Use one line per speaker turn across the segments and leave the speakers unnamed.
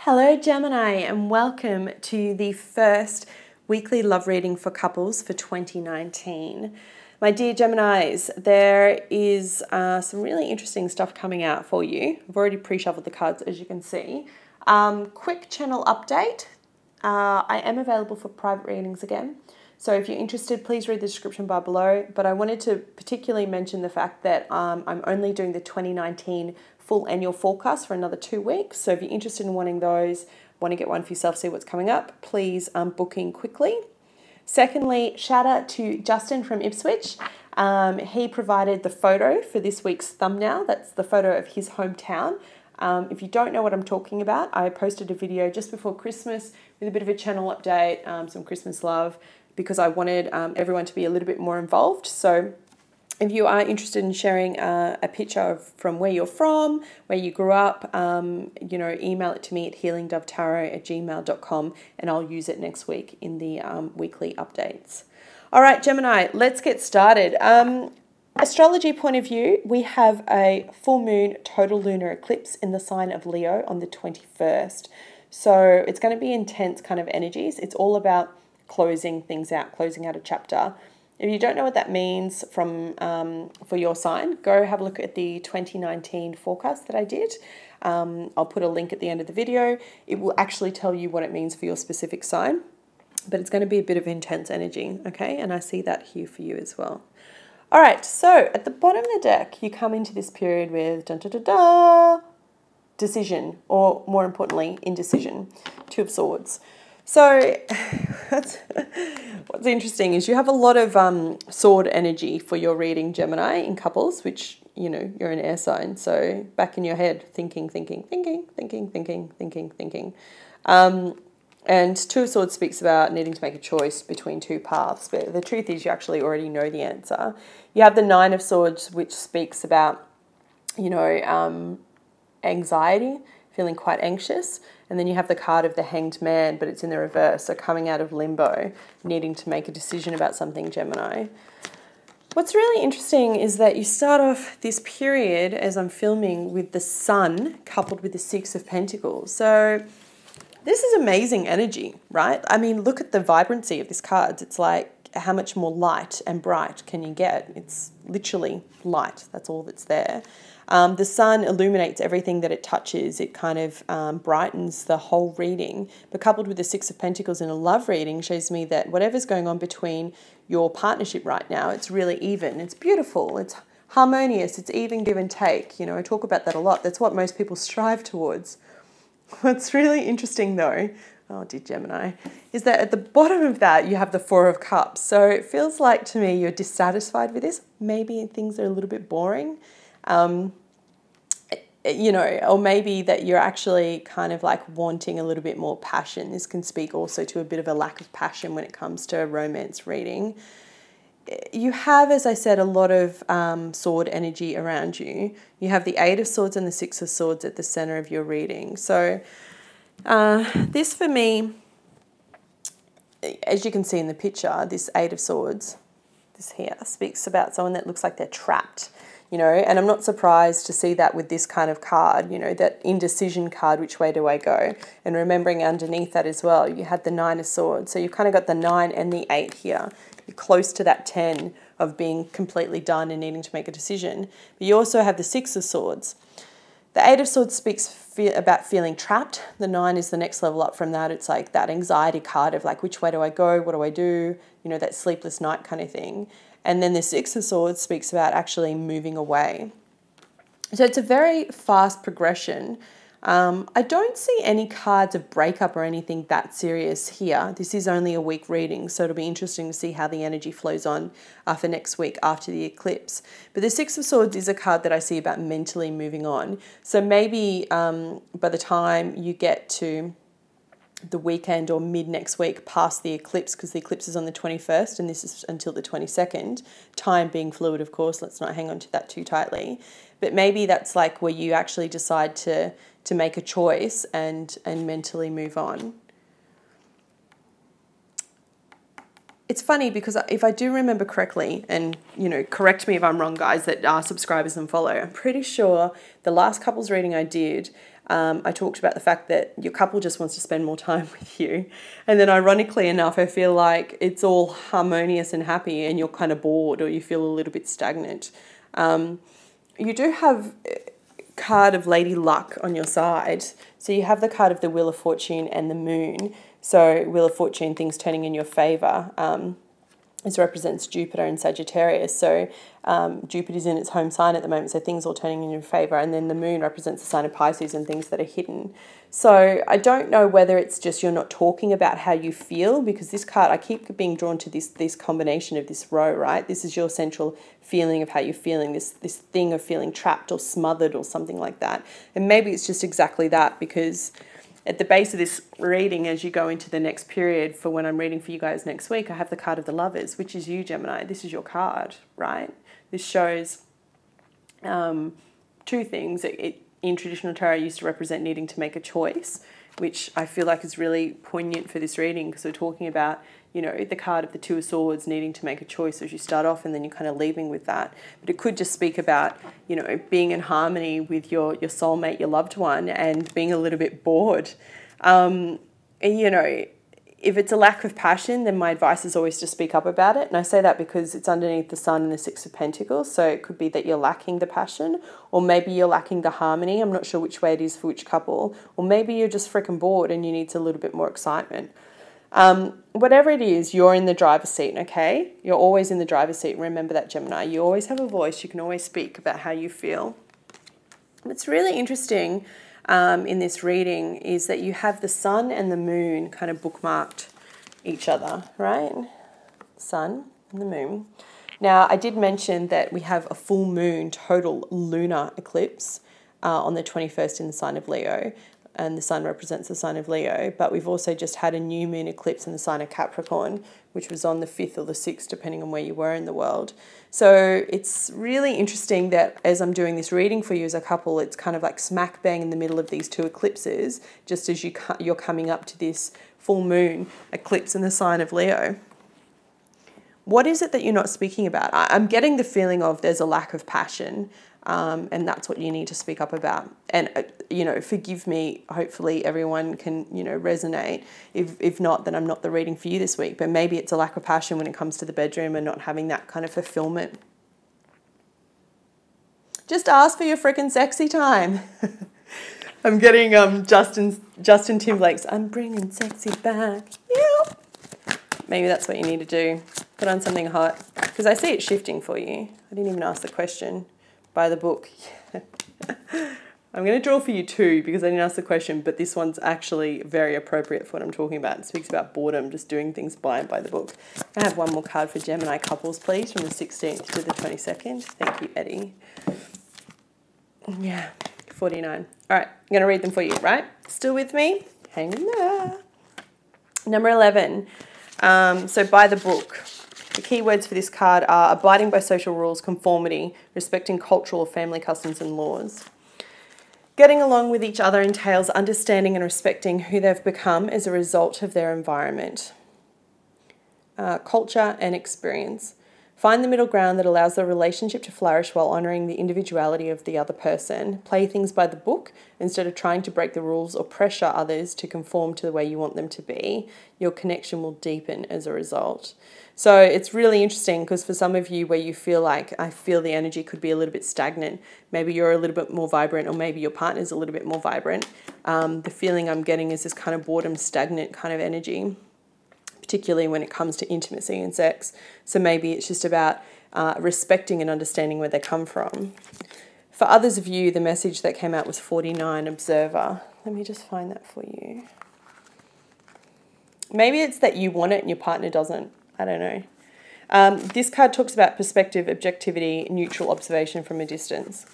Hello Gemini, and welcome to the first weekly love reading for couples for 2019. My dear Geminis, there is some really interesting stuff coming out for you. I've already pre-shuffled the cards, as you can see. Quick channel update. I am available for private readings again. So if you're interested, please read the description bar below. But I wanted to particularly mention the fact that I'm only doing the 2019 full annual forecast for another 2 weeks. So if you're interested in wanting those, want to get one for yourself, see what's coming up, please book in quickly. Secondly, shout out to Justin from Ipswich. He provided the photo for this week's thumbnail. That's the photo of his hometown. If you don't know what I'm talking about, I posted a video just before Christmas with a bit of a channel update, some Christmas love, because I wanted everyone to be a little bit more involved. So if you are interested in sharing a picture from where you're from, where you grew up, email it to me at healingdovetarot@gmail.com and I'll use it next week in the weekly updates. All right, Gemini, let's get started. Astrology point of view, we have a full moon total lunar eclipse in the sign of Leo on the 21st. So it's going to be intense kind of energies. It's all about closing things out, closing out a chapter. If you don't know what that means for your sign, go have a look at the 2019 forecast that I did. I'll put a link at the end of the video. It will actually tell you what it means for your specific sign, but it's going to be a bit of intense energy, okay? And I see that here for you as well. All right, so at the bottom of the deck, you come into this period with decision, or more importantly, indecision, Two of Swords. So what's interesting is you have a lot of sword energy for your reading, Gemini, in couples, which, you're an air sign. So back in your head, thinking. And Two of Swords speaks about needing to make a choice between two paths. But the truth is you actually already know the answer. You have the Nine of Swords, which speaks about, anxiety, feeling quite anxious. And then you have the card of the Hanged Man, but it's in the reverse. So coming out of limbo, needing to make a decision about something, Gemini. What's really interesting is that you start off this period, as I'm filming, with the Sun coupled with the Six of Pentacles. So this is amazing energy, right? I mean, look at the vibrancy of this card. It's like, how much more light and bright can you get? It's literally light. That's all that's there. The sun illuminates everything that it touches. It kind of brightens the whole reading. But coupled with the Six of Pentacles in a love reading shows me that whatever's going on between your partnership right now, it's really even. It's beautiful. It's harmonious. It's even give and take. I talk about that a lot. That's what most people strive towards. What's really interesting though, oh dear Gemini, is that at the bottom of that you have the Four of Cups. So it feels like to me you're dissatisfied with this. Maybe things are a little bit boring. Or maybe that you're actually kind of like wanting a little bit more passion. This can speak also to a bit of a lack of passion when it comes to romance reading. You have, as I said, a lot of sword energy around you. You have the Eight of Swords and the Six of Swords at the center of your reading. So this for me, as you can see in the picture, this Eight of Swords, this here, speaks about someone that looks like they're trapped. And I'm not surprised to see that with this kind of card, that indecision card, which way do I go? And remembering underneath that as well, you had the Nine of Swords. So you've kind of got the 9 and the 8 here. You're close to that 10 of being completely done and needing to make a decision. But you also have the Six of Swords. The Eight of Swords speaks about feeling trapped. The 9 is the next level up from that. It's like that anxiety card of like, which way do I go? What do I do? That sleepless night kind of thing. And then the Six of Swords speaks about actually moving away. So it's a very fast progression. I don't see any cards of breakup or anything that serious here. This is only a week reading, so it'll be interesting to see how the energy flows on for next week after the eclipse. But the Six of Swords is a card that I see about mentally moving on. So maybe by the time you get to the weekend or mid next week past the eclipse, because the eclipse is on the 21st and this is until the 22nd, time being fluid, of course, let's not hang on to that too tightly, but maybe that's like where you actually decide to make a choice and mentally move on. It's funny because if I do remember correctly, and correct me if I'm wrong, guys that are subscribers and follow, I'm pretty sure the last couples reading I did, I talked about the fact that your couple just wants to spend more time with you. And then ironically enough, I feel like it's all harmonious and happy and you're kind of bored or you feel a little bit stagnant. You do have a card of Lady Luck on your side. So you have the card of the Wheel of Fortune and the Moon. So Wheel of Fortune, things turning in your favour. This represents Jupiter and Sagittarius. So Jupiter's in its home sign at the moment, so things all turning in your favour. And then the Moon represents the sign of Pisces and things that are hidden. So I don't know whether it's just you're not talking about how you feel, because this card, I keep being drawn to this combination of this row, right? This is your central feeling of how you're feeling, this thing of feeling trapped or smothered or something like that. And maybe it's just exactly that, because at the base of this reading, as you go into the next period for when I'm reading for you guys next week, I have the card of the Lovers, which is you, Gemini. This is your card, right? This shows two things. In traditional tarot, used to represent needing to make a choice, which I feel like is really poignant for this reading, because we're talking about, you know, the card of the Two of Swords, needing to make a choice as you start off and then you're kind of leaving with that. But it could just speak about, you know, being in harmony with your soulmate, your loved one, and being a little bit bored. And, you know, if it's a lack of passion, then my advice is always to speak up about it. And I say that because it's underneath the Sun and the Six of Pentacles. So it could be that you're lacking the passion, or maybe you're lacking the harmony. I'm not sure which way it is for which couple. Or maybe you're just freaking bored and you need a little bit more excitement. Whatever it is, you're in the driver's seat, okay? You're always in the driver's seat. Remember that, Gemini. You always have a voice. You can always speak about how you feel. What's really interesting in this reading is that you have the Sun and the Moon kind of bookmarked each other, right? Sun and the Moon. Now, I did mention that we have a full moon total lunar eclipse on the 21st in the sign of Leo, and the Sun represents the sign of Leo, but we've also just had a new moon eclipse in the sign of Capricorn, which was on the 5th or the 6th, depending on where you were in the world. So it's really interesting that as I'm doing this reading for you as a couple, it's kind of like smack bang in the middle of these two eclipses, just as you're coming up to this full moon eclipse in the sign of Leo. What is it that you're not speaking about? I'm getting the feeling of there's a lack of passion, and that's what you need to speak up about. And, you know, forgive me, hopefully everyone can, you know, resonate. If not, then I'm not the reading for you this week. But maybe it's a lack of passion when it comes to the bedroom and not having that kind of fulfillment. Just ask for your freaking sexy time. I'm getting Justin Timberlake's I'm bringing sexy back. Yeah. Maybe that's what you need to do. Put on something hot. Because I see it shifting for you. I didn't even ask the question. By the book. I'm going to draw for you too, because I didn't ask the question, but this one's actually very appropriate for what I'm talking about. It speaks about boredom, just doing things blind by the book. I have one more card for Gemini couples, please, from the 16th to the 22nd. Thank you, Eddie. Yeah, 49. All right, I'm going to read them for you, right? Still with me? Hang in there. Number 11. So by the book. The key words for this card are abiding by social rules, conformity, respecting cultural or family customs and laws. Getting along with each other entails understanding and respecting who they've become as a result of their environment. Culture and experience. Find the middle ground that allows the relationship to flourish while honouring the individuality of the other person. Play things by the book instead of trying to break the rules or pressure others to conform to the way you want them to be. Your connection will deepen as a result. So it's really interesting because for some of you where you feel like, I feel the energy could be a little bit stagnant, maybe you're a little bit more vibrant or maybe your partner's a little bit more vibrant. The feeling I'm getting is this kind of boredom, stagnant kind of energy, particularly when it comes to intimacy and sex. So maybe it's just about respecting and understanding where they come from. For others of you, the message that came out was 49, observer. Let me just find that for you. Maybe it's that you want it and your partner doesn't. I don't know. This card talks about perspective, objectivity, neutral observation from a distance.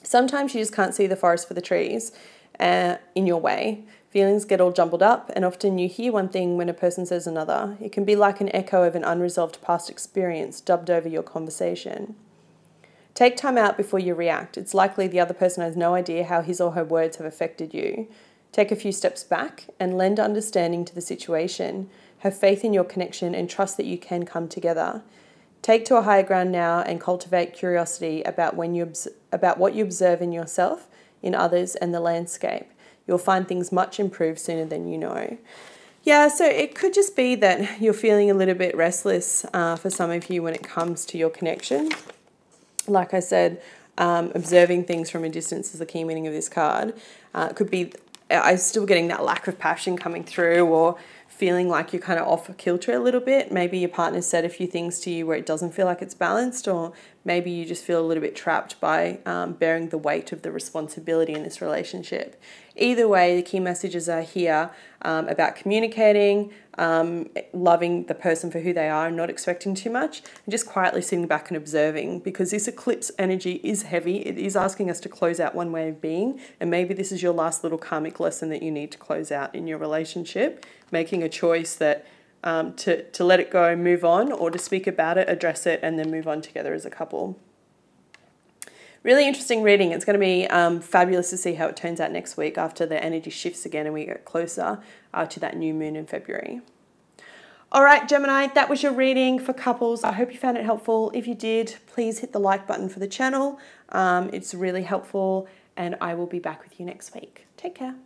Sometimes you just can't see the forest for the trees in your way. Feelings get all jumbled up, and often you hear one thing when a person says another. It can be like an echo of an unresolved past experience dubbed over your conversation. Take time out before you react. It's likely the other person has no idea how his or her words have affected you. Take a few steps back and lend understanding to the situation. Have faith in your connection and trust that you can come together. Take to a higher ground now and cultivate curiosity about what you observe in yourself in others and the landscape. You'll find things much improved sooner than you know. Yeah, so it could just be that you're feeling a little bit restless for some of you when it comes to your connection. Like I said, observing things from a distance is the key meaning of this card. It could be, I'm still getting that lack of passion coming through, or feeling like you're kind of off kilter a little bit. Maybe your partner said a few things to you where it doesn't feel like it's balanced, or maybe you just feel a little bit trapped by bearing the weight of the responsibility in this relationship. Either way, the key messages are here about communicating, loving the person for who they are and not expecting too much, and just quietly sitting back and observing, because this eclipse energy is heavy. It is asking us to close out one way of being, and maybe this is your last little karmic lesson that you need to close out in your relationship, making a choice that to let it go, move on, or to speak about it, address it, and then move on together as a couple. Really interesting reading. It's going to be fabulous to see how it turns out next week after the energy shifts again and we get closer to that new moon in February. All right, Gemini, that was your reading for couples. I hope you found it helpful. If you did, please hit the like button for the channel. It's really helpful, and I will be back with you next week. Take care.